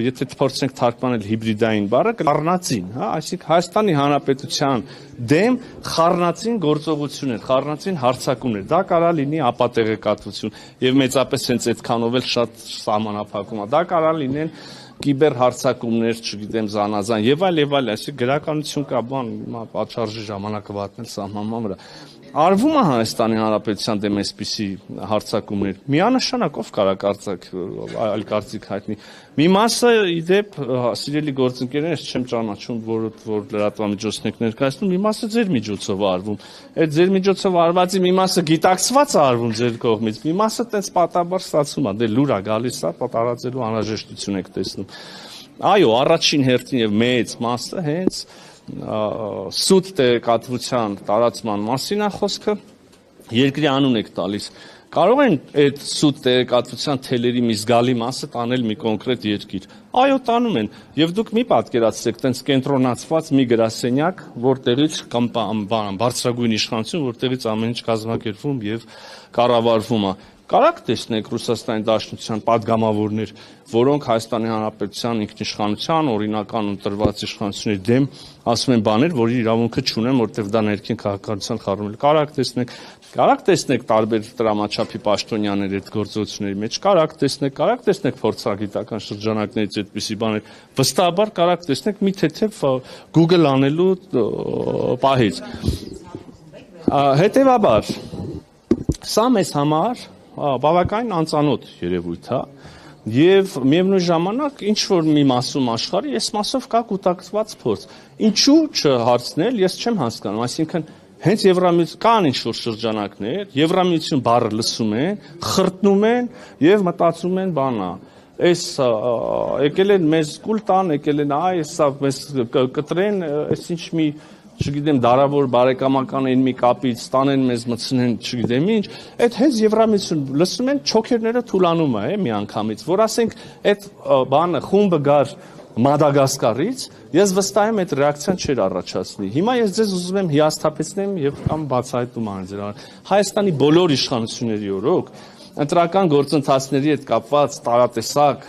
եթե փորձենք թարգմանել հիբրիդային բառը, խառնածին, հա, այսինքն Հայաստանի Հանրապետության դեմ խառնածին գործողություններ, խառնածին հարձակումներ, դա կարա լինի ապատեղեկատվություն եւ մեծապես հենց այդքանով էլ շատ սահմանափակում է, դա կարա լինեն կիբեր հարձակումներ, չգիտեմ, զանազան եւ այլ, այսինքն գրականություն կա, բան, պատշարժի ժամանակը վատնել սահմանման վրա։ Արվում է Հայաստանի Հանրապետության դեմ այսպիսի հարձակումներ։ Միանշանակ ով կարա այլ կարծիք հայտնի։ Մի մասը իդեպ սիրելի գործընկերներ, չեմ ճանաչում, որ լրատվամիջոցներ ներկայացնում, մի մասը ձեր միջոցով է արվում։ Այդ ձեր միջոցով արվածի մի մասը գիտակցված է արվում ձեր կողմից, մի մասը տենց պատաբար ստացվում է, դե լուր է գալիս է, տարածելու անհրաժեշտություն եք տեսնում։ Այո, առաջին հերթին եւ մեծ մասը հենց սուտ տեղեկատվության տարածման մասին է խոսքը, երկրի անուն եք տալիս։ Կարող են այդ սուտ տեղեկատվության թելերի մի զգալի մասը տանել մի կոնկրետ երկիր։ Այո, տանում են։ Եվ դուք մի պատկերացրեք, տենց կենտրոնացված մի գրասենյակ, որտեղից կամ բարձրագույն իշխանություն, որտեղից ամեն ինչ կազմակերպվում եւ կառավարվում է։ Կարաք տեսնեք Ռուսաստանի Դաշնության падգամավորներ, որոնք Հայաստանի Հանրապետության ինքնիշխանության, օրինական ընտրված իշխանությունների դեմ ասում են բաներ, որի իրավունքը չունեն, որտեղ դա ներքին քաղաքականության խառնումն է։ Կարաք տեսնեք տարբեր տրամաչափի պաշտոնյաներ այդ գործողությունների մեջ, կարաք տեսնեք փորձագիտական շրջանակներից այդպիսի բաներ։ Վստահաբար կարաք տեսնեք մի թեթև Google անելու պահից։ Հետևաբար, սա մեզ համար բավականին անծանոթ երևույթ է եւ միևնույն ժամանակ ինչ որ մի մասում աշխարհի այս մասով կա կուտակված փորձ ինչու չհարցնել ես չեմ հասկանում այսինքն հենց Եվրամիություն կան ինչ որ շրջանակներ Եվրամիություն բառը լսում են խրտնում են եւ մտածում են բանա այս եկել են մեզ կուլ տան եկել են այ սա մեզ կտրեն այսինչ մի չգիտեմ դարավոր բարեկամական այն մի կապից տանեն մեզ մտցնեն չգիտեմ ինչ այդ հենց Եվրամիություն լսում են չոքերները թուլանում է մի անգամից որ ասենք այդ բանը խումբը գար Մադագասկարից ես վստահ եմ այդ ռեակցիան չէր առաջացնի հիմա ես ձեզ ուզում եմ հիասթափեցնեմ եւ կամ բացահայտում անեմ ձեր Հայաստանի բոլոր իշխանությունների օրոք ընտրական գործընթացների հետ կապված տարատեսակ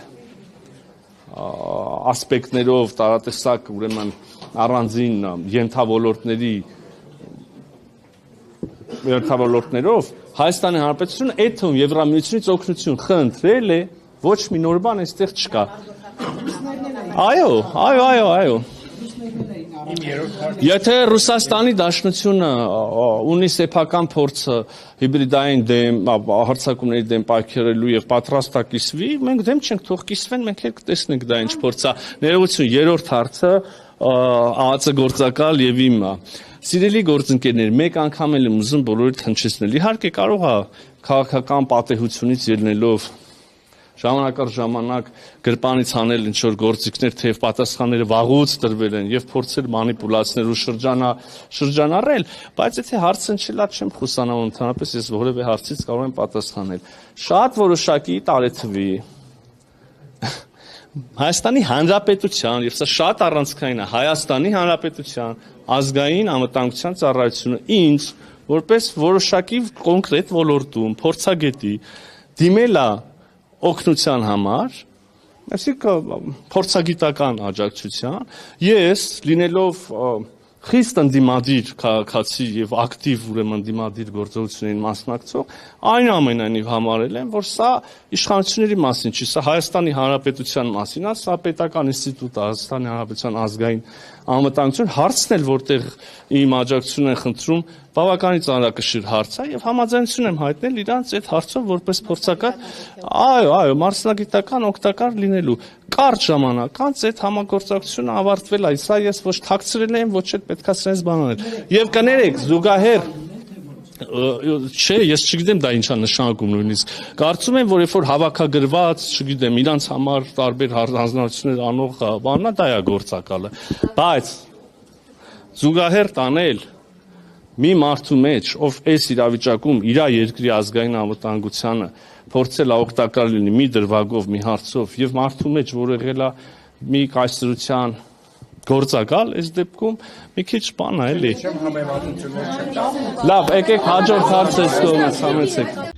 ասպեկտներով տարատեսակ ուրեմն առանձին ենթավոլորտներով Հայաստանի Հանրապետությունը այդ թվում Եվրամիությունից օգնություն խնդրել է ոչ մի նոր բան այստեղ չկա այո Եթե Ռուսաստանի Դաշնությունը ունի սեփական փորձը հիբրիդային դեմ հարձակումների դեմ պայքարելու եւ պատրաստ է կիսվի, մենք դեմ չենք, թող կիսվեն, մենք էլ կտեսնենք դա ինչ փորձ է։ Ներողություն, երրորդ հարցը ԱԱԾ գործակալ եւ իմը։ Սիրելի գործընկերներ, մեկ անգամ էլ եմ ուզում բոլորիդ հնչեցնել։ Իհարկե կարող է քաղաքական պատեհությունից ելնելով ժամանակ առ ժամանակ գրպանից անել ինչ-որ գործիքներ, թեև պատասխանները վաղուց տրվել են եւ փորձել մանիպուլացնել ու շրջանառել, բայց եթե հարցը հնչելա չեմ խուսանանում ընդհանրապես ես որևէ հարցից կարող եմ պատասխանել։ Շատ որոշակի տարեթվի Հայաստանի Հանրապետության եւ սա շատ առանցքային է Հայաստանի Հանրապետության ազգային անվտանգության ծառայությունը ինձ որպես որոշակի կոնկրետ ոլորտում փորձագետի դիմել է օգնության համար, այսինքն փորձագիտական աջակցության, ես լինելով խիստ ընդդիմադիր քաղաքացի եւ ակտիվ ուրեմն դիմադիր գործողություններին մասնակցող, այնուամենայնիվ համարել եմ, որ սա իշխանությունների մասին չի, սա Հայաստանի Հանրապետության մասին է, սա պետական ինստիտուտ է, Հայաստանի Հանրապետության ազգային անվտանգություն, հարցն էլ որտեղ իմ աջակցությունն են խնդրում, բավականին ծանրակշիռ հարց է եւ համաձայնություն եմ հայտնել իրանց այդ հարցով որպես փորձական, այո, մարզնագիտական օգտակար լինելու կարճ ժամանակ անց այդ համագործակցությունը ավարտվել է, սա ես ոչ թաքցրել եմ, ոչ էլ պետքա սրանց բան անել։ Եվ կներեք, զուգահեռ չէ, ես չգիտեմ դա ինչա նշանակում նույնիսկ։ Կարծում եմ, որ երբ որ հավաքագրված, չգիտեմ, իրանց համար տարբեր հանձնարարություններ անող բանն է, դա է գործակալը։ Բայց զուգահեռ տանել մի մարդու մեջ, ով այս իրավիճակում իր երկրի ազգային անվտանգությանը փորձել է օգտակար լինի մի դրվագով, մի հարցով եւ մարդու մեջ, որ եղել է մի կայսրության գործակալ, այս դեպքում մի քիչ բան է, էլի։ Լավ, եկեք հաջորդ հարցը ստորացնենք։